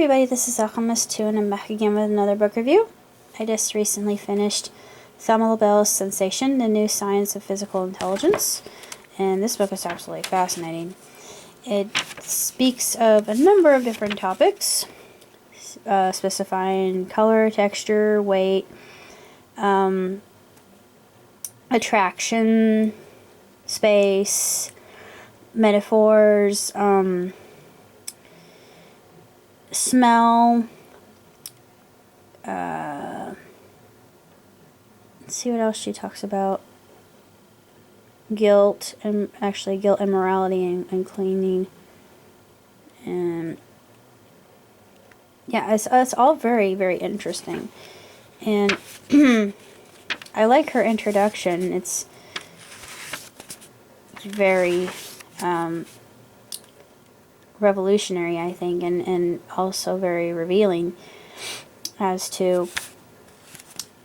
everybody, this is Alchemist2 and I'm back again with another book review. I just recently finished Thelma Labelle's Sensation, The New Science of Physical Intelligence, and this book is absolutely fascinating. It speaks of a number of different topics, specifying color, texture, weight, attraction, space, metaphors, smell, let's see what else she talks about. Guilt, and actually guilt and morality and cleaning. And yeah, it's all very, very interesting. And I like her introduction. It's very revolutionary, I think, and also very revealing as to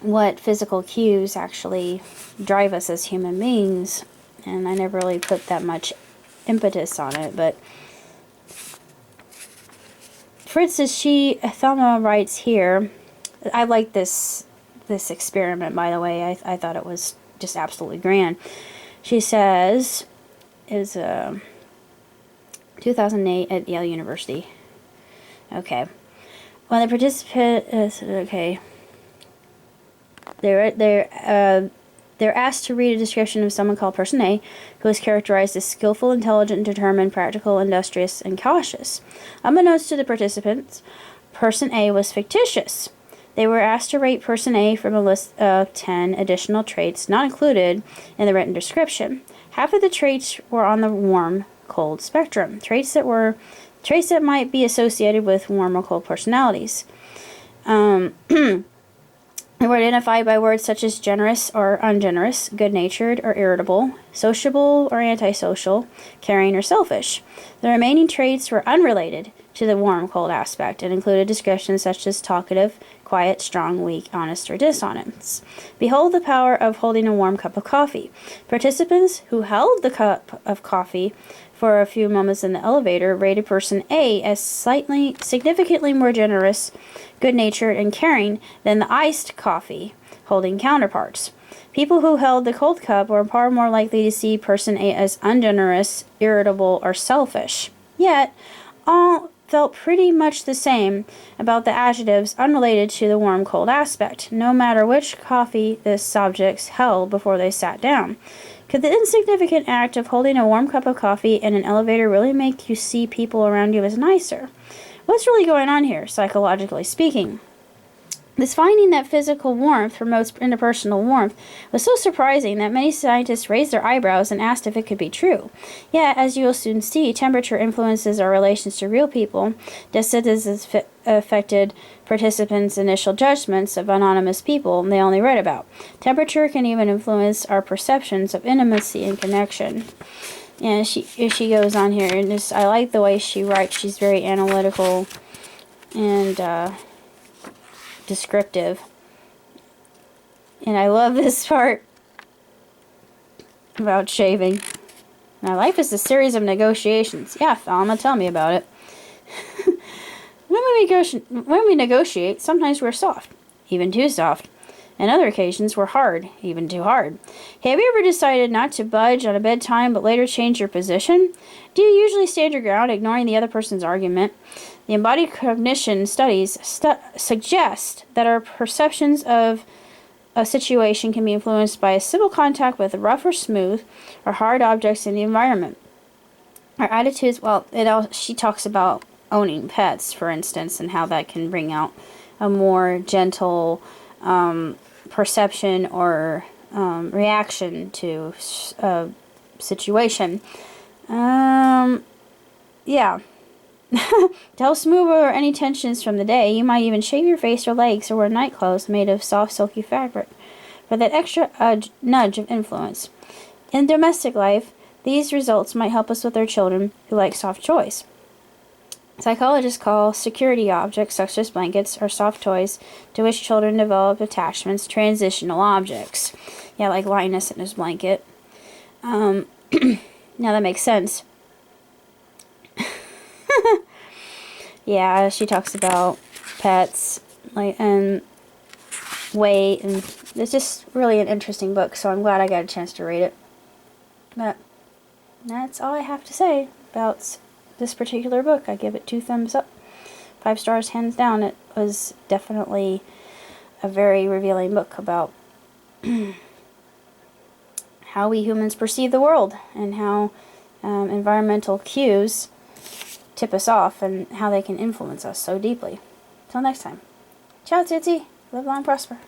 what physical cues actually drive us as human beings. And I never really put that much impetus on it, but for instance, Thelma writes here, I like this experiment, by the way. I thought it was just absolutely grand. She says, is 2008 at Yale University. Okay. When the participant is, okay. They're asked to read a description of someone called Person A, who is characterized as skillful, intelligent, determined, practical, industrious, and cautious. Unbeknownst to the participants, Person A was fictitious. They were asked to rate Person A from a list of 10 additional traits not included in the written description. Half of the traits were on the warm, cold spectrum. Traits that might be associated with warm or cold personalities. They were identified by words such as generous or ungenerous, good-natured or irritable, sociable or antisocial, caring or selfish. The remaining traits were unrelated to the warm-cold aspect and included descriptions such as talkative, quiet, strong, weak, honest, or dishonest. Behold the power of holding a warm cup of coffee. Participants who held the cup of coffee for a few moments in the elevator rated Person A as significantly more generous, good-natured, and caring than the iced coffee holding counterparts. People who held the cold cup were far more likely to see Person A as ungenerous, irritable, or selfish. Yet, all felt pretty much the same about the adjectives unrelated to the warm-cold aspect, no matter which coffee the subjects held before they sat down. Could the insignificant act of holding a warm cup of coffee in an elevator really make you see people around you as nicer? What's really going on here, psychologically speaking? This finding that physical warmth promotes interpersonal warmth was so surprising that many scientists raised their eyebrows and asked if it could be true. Yet, as you will soon see, temperature influences our relations to real people, just as it affected participants' initial judgments of anonymous people they only read about. Temperature can even influence our perceptions of intimacy and connection. And she goes on here, and I like the way she writes. She's very analytical and descriptive. And I love this part about shaving. Now, life is a series of negotiations. Yeah, Thelma, tell me about it. When we negotiate, sometimes we're soft, even too soft. On other occasions, we're hard, even too hard. Have you ever decided not to budge on a bedtime but later change your position? Do you usually stand your ground, ignoring the other person's argument? The embodied cognition studies suggest that our perceptions of a situation can be influenced by a simple contact with rough or smooth or hard objects in the environment. Our attitudes, she talks about owning pets, for instance, and how that can bring out a more gentle perception or reaction to a situation. Yeah. To help smooth over any tensions from the day, you might even shave your face or legs or wear night clothes made of soft, silky fabric for that extra nudge of influence. In domestic life, these results might help us with our children who like soft toys. Psychologists call security objects, such as blankets or soft toys, to which children develop attachments, transitional objects. Yeah, like Linus and his blanket. Now that makes sense. Yeah, she talks about pets, like, and weight, and it's just really an interesting book, so I'm glad I got a chance to read it. But that's all I have to say about this particular book. I give it 2 thumbs up. 5 stars hands down. It was definitely a very revealing book about how we humans perceive the world and how environmental cues tip us off and how they can influence us so deeply. Till next time. Ciao, Tootsie. Live long, prosper.